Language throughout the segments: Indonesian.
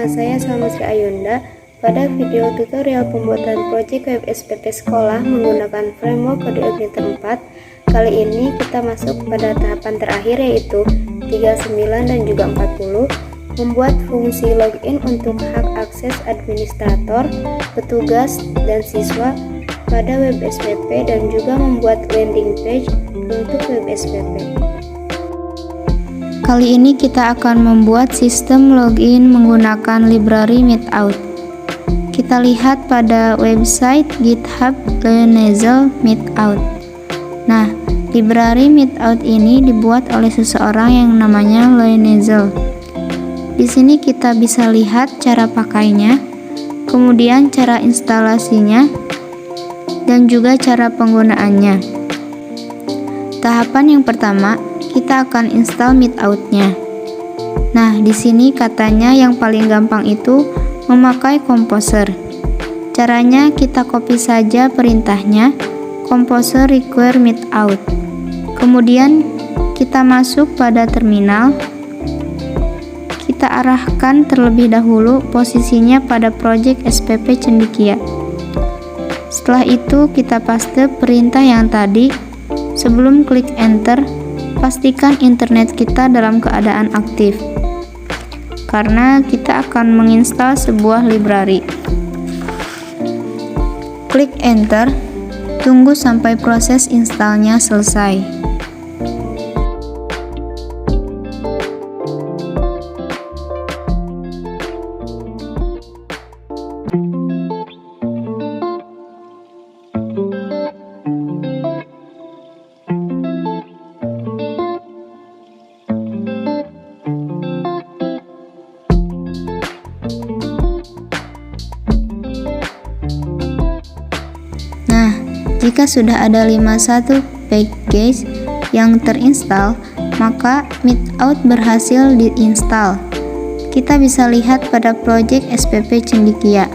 Nama saya Salmasri Ayunda. Pada video tutorial pembuatan proyek web SPP sekolah menggunakan framework kode Igniter 4, kali ini kita masuk pada tahapan terakhir yaitu 39 dan juga 40, membuat fungsi login untuk hak akses administrator, petugas, dan siswa pada web SPP dan juga membuat landing page untuk web SPP. Kali ini kita akan membuat sistem login menggunakan library Meetout. Kita lihat pada website GitHub Lionel Meetout. Nah, library Meetout ini dibuat oleh seseorang yang namanya Lionel. Di sini kita bisa lihat cara pakainya, kemudian cara instalasinya, dan juga cara penggunaannya. Tahapan yang pertama, kita akan install Meetout-nya. Nah, di sini katanya yang paling gampang itu memakai Composer. Caranya kita copy saja perintahnya, Composer require Meetout. Kemudian kita masuk pada terminal. Kita arahkan terlebih dahulu posisinya pada project SPP Cendekia. Setelah itu kita paste perintah yang tadi. Sebelum klik enter, pastikan internet kita dalam keadaan aktif, karena kita akan menginstal sebuah library. Klik enter, tunggu sampai proses installnya selesai. Jika sudah ada 51 package yang terinstall, maka Meetout berhasil diinstal. Kita bisa lihat pada project SPP Cendekia.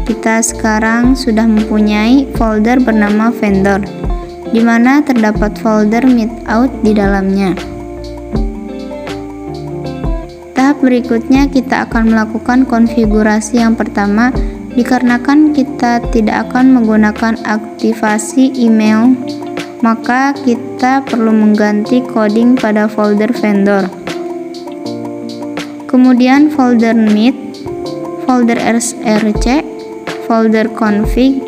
Kita sekarang sudah mempunyai folder bernama vendor, di mana terdapat folder Meetout di dalamnya. Tahap berikutnya kita akan melakukan konfigurasi yang pertama. Dikarenakan kita tidak akan menggunakan aktivasi email, maka kita perlu mengganti coding pada folder vendor. Kemudian folder Meet, folder src, folder config.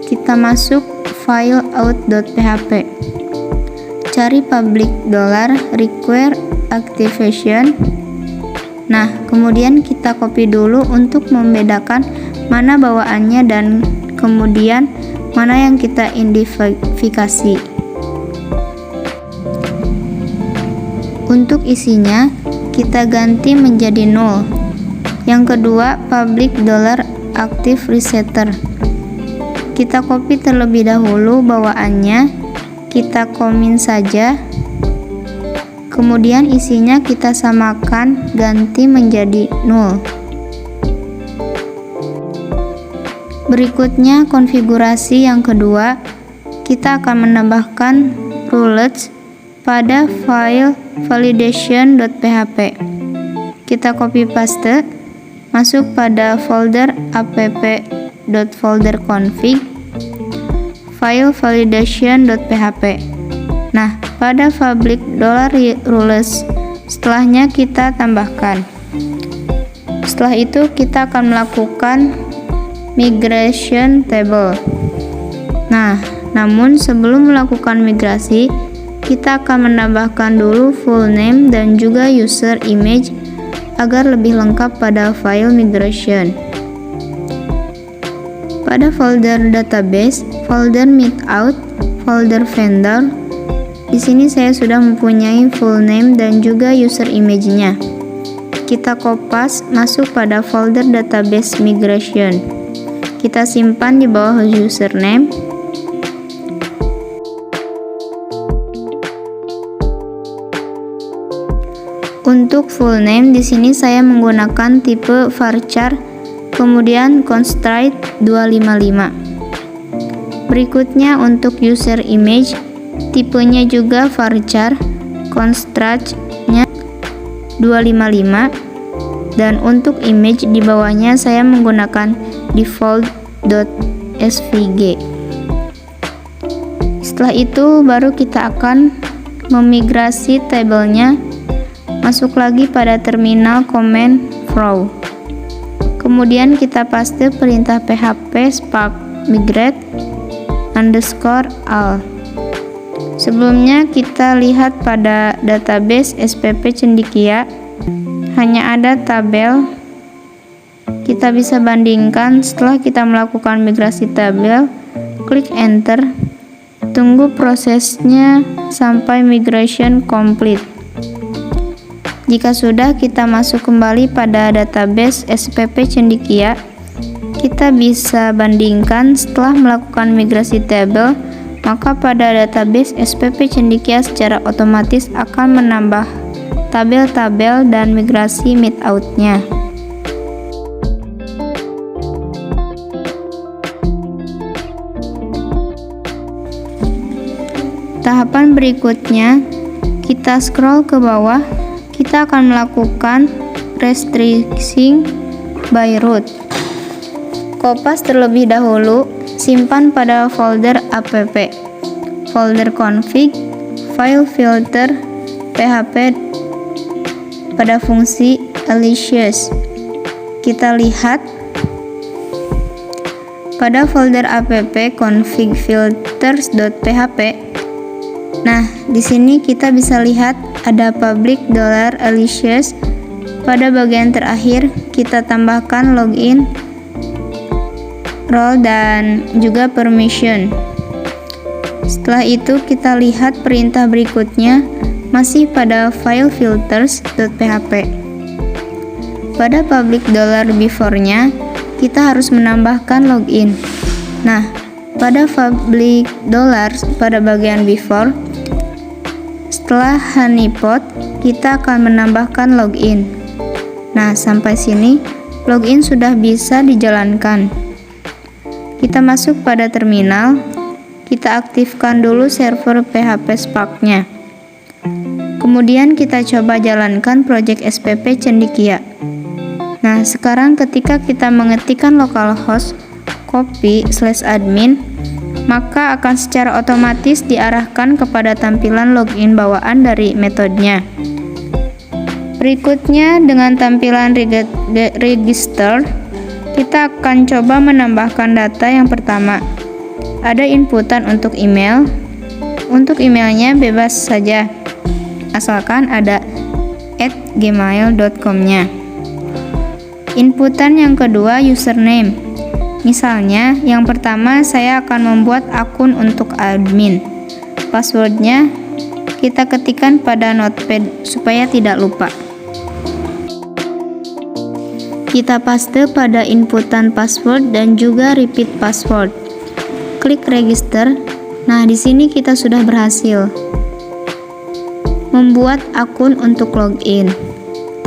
Kita masuk file out.php. Cari public $require activation. Nah, kemudian kita copy dulu untuk membedakan mana bawaannya dan kemudian mana yang kita identifikasi. Untuk isinya, kita ganti menjadi null. Yang kedua, public $active resetter. Kita copy terlebih dahulu bawaannya, kita komen saja. Kemudian isinya kita samakan, ganti menjadi null. Berikutnya konfigurasi yang kedua, kita akan menambahkan rules pada file validation.php. Kita copy paste, masuk pada folder app.folder-config, file validation.php. Nah, pada public $rules setelahnya kita tambahkan. Setelah itu kita akan melakukan migration table. Nah, namun sebelum melakukan migrasi, kita akan menambahkan dulu full name dan juga user image agar lebih lengkap pada file migration. Pada folder database, folder Meetout, folder vendor. Di sini saya sudah mempunyai full name dan juga user image-nya. Kita kopas masuk pada folder database migration. Kita simpan di bawah username. Untuk full name di sini saya menggunakan tipe varchar, kemudian constraint 255. Berikutnya untuk user image, tipenya juga varchar, constraint-nya 255. Dan untuk image di bawahnya saya menggunakan default.svg. Setelah itu baru kita akan memigrasi tabelnya. Masuk lagi pada terminal command flow. Kemudian kita paste perintah php spark migrate _all. Sebelumnya kita lihat pada database SPP Cendekia hanya ada tabel. Kita bisa bandingkan setelah kita melakukan migrasi tabel. Klik enter. Tunggu prosesnya sampai migration complete. Jika sudah, kita masuk kembali pada database SPP Cendekia. Kita bisa bandingkan setelah melakukan migrasi tabel, maka pada database SPP Cendekia secara otomatis akan menambah tabel-tabel dan migrasi meetout-nya. Tahapan berikutnya, kita scroll ke bawah. Kita akan melakukan restricting by root. Kopas terlebih dahulu, simpan pada folder app, folder config, file filter, php pada fungsi malicious. Kita lihat pada folder app config filters.php. Nah, di sini kita bisa lihat ada public $malicious. Pada bagian terakhir kita tambahkan login, role dan juga permission. Setelah itu kita lihat perintah berikutnya masih pada file filters.php. Pada public $before-nya kita harus menambahkan login. Nah, pada public pada bagian before, setelah honeypot kita akan menambahkan login. Nah, sampai sini login sudah bisa dijalankan. Kita masuk pada terminal. Kita aktifkan dulu server PHP Spark-nya. Kemudian kita coba jalankan project SPP Cendekia. Nah, sekarang ketika kita mengetikkan localhost copy/admin, maka akan secara otomatis diarahkan kepada tampilan login bawaan dari metodenya. Berikutnya, dengan tampilan register, kita akan coba menambahkan data yang pertama. Ada inputan untuk email. Untuk emailnya bebas saja, asalkan ada @gmail.com-nya. Inputan yang kedua, username. Misalnya, yang pertama saya akan membuat akun untuk admin. Passwordnya kita ketikkan pada notepad supaya tidak lupa. Kita paste pada inputan password dan juga repeat password. Klik register. Nah, di sini kita sudah berhasil membuat akun untuk login.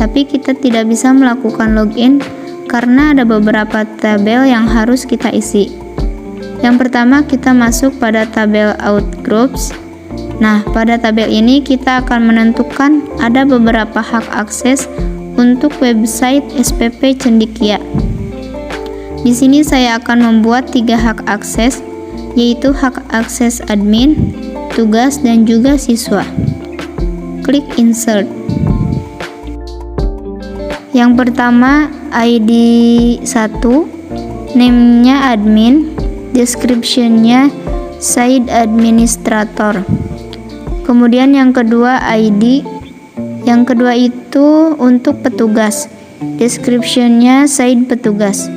Tapi kita tidak bisa melakukan login karena ada beberapa tabel yang harus kita isi. Yang pertama, kita masuk pada tabel outgroups. Nah, pada tabel ini kita akan menentukan ada beberapa hak akses untuk website SPP Cendekia. Di sini saya akan membuat 3 hak akses, yaitu hak akses admin, tugas, dan juga siswa. Klik insert. Yang pertama, ID 1, name-nya admin, description-nya site administrator. Kemudian yang kedua ID, yang kedua itu untuk petugas, description-nya site petugas.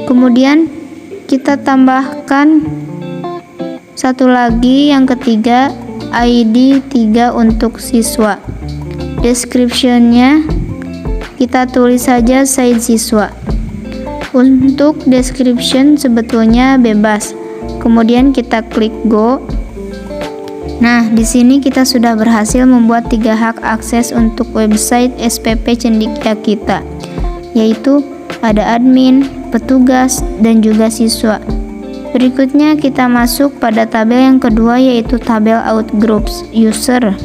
Kemudian kita tambahkan satu lagi, yang ketiga ID 3 untuk siswa, description-nya kita tulis saja site siswa. Untuk description sebetulnya bebas. Kemudian kita klik go. Nah, di sini kita sudah berhasil membuat 3 hak akses untuk website SPP Cendekia kita, yaitu ada admin, petugas, dan juga siswa. Berikutnya kita masuk pada tabel yang kedua, yaitu tabel outgroups user.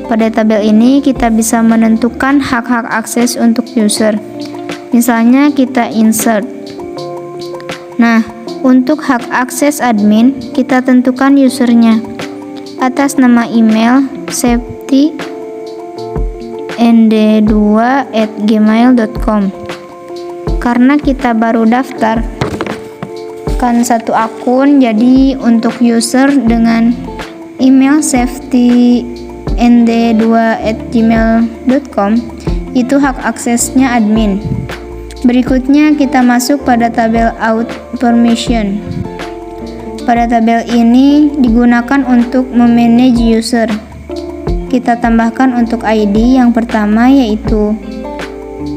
Pada tabel ini kita bisa menentukan hak-hak akses untuk user. Misalnya kita insert. Nah, untuk hak akses admin, kita tentukan usernya. Atas nama email safetynd2@gmail.com. Karena kita baru daftar kan satu akun, jadi untuk user dengan email safetynd2@gmail.com itu hak aksesnya admin. Berikutnya kita masuk pada tabel auth permission. Pada tabel ini digunakan untuk memanage user. Kita tambahkan untuk ID yang pertama yaitu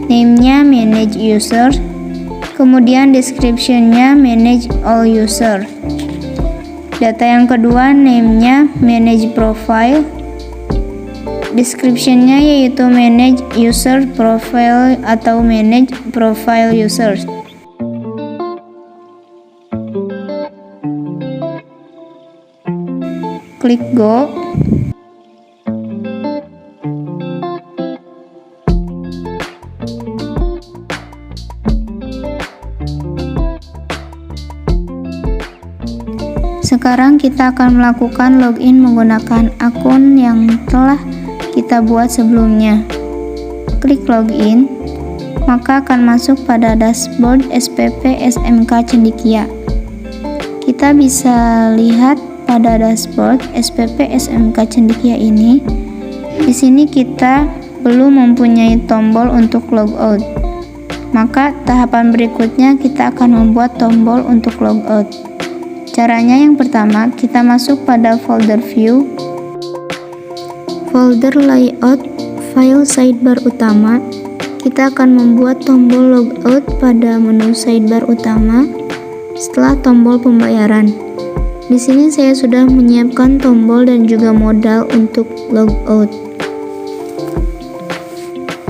name-nya manage user, kemudian description-nya manage all user. Data yang kedua name-nya manage profile, description-nya yaitu manage user profile atau manage profile users. Klik go. Sekarang kita akan melakukan login menggunakan akun yang telah kita buat sebelumnya. Klik login, maka akan masuk pada dashboard SPP SMK Cendikia. Kita bisa lihat pada dashboard SPP SMK Cendikia ini. Di sini kita belum mempunyai tombol untuk logout. Maka tahapan berikutnya kita akan membuat tombol untuk logout. Caranya yang pertama, kita masuk pada folder view, folder layout, file sidebar utama. Kita akan membuat tombol logout pada menu sidebar utama setelah tombol pembayaran. Di sini saya sudah menyiapkan tombol dan juga modal untuk logout.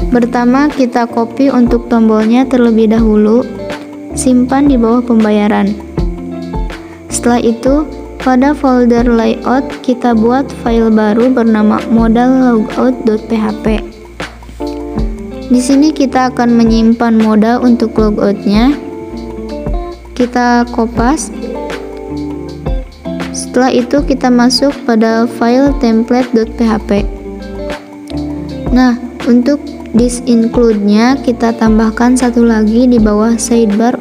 Pertama, kita copy untuk tombolnya terlebih dahulu, simpan di bawah pembayaran. Setelah itu, pada folder layout kita buat file baru bernama modal-logout.php. Di sini kita akan menyimpan modal untuk logoutnya. Kita kopas. Setelah itu kita masuk pada file template.php. Nah, untuk this include-nya kita tambahkan satu lagi di bawah sidebar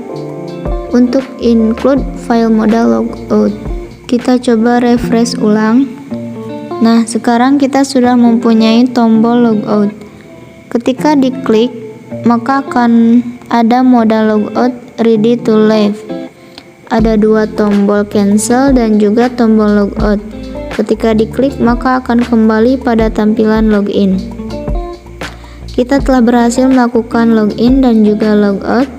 untuk include file modal logout. Kita coba refresh ulang. Nah, sekarang kita sudah mempunyai tombol logout. Ketika diklik, maka akan ada modal logout ready to leave. Ada dua tombol cancel dan juga tombol logout. Ketika diklik, maka akan kembali pada tampilan login. Kita telah berhasil melakukan login dan juga logout.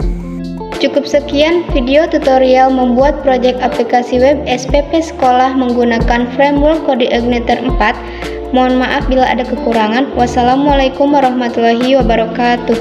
Cukup sekian video tutorial membuat proyek aplikasi web SPP sekolah menggunakan framework kode Igniter 4. Mohon maaf bila ada kekurangan. Wassalamualaikum warahmatullahi wabarakatuh.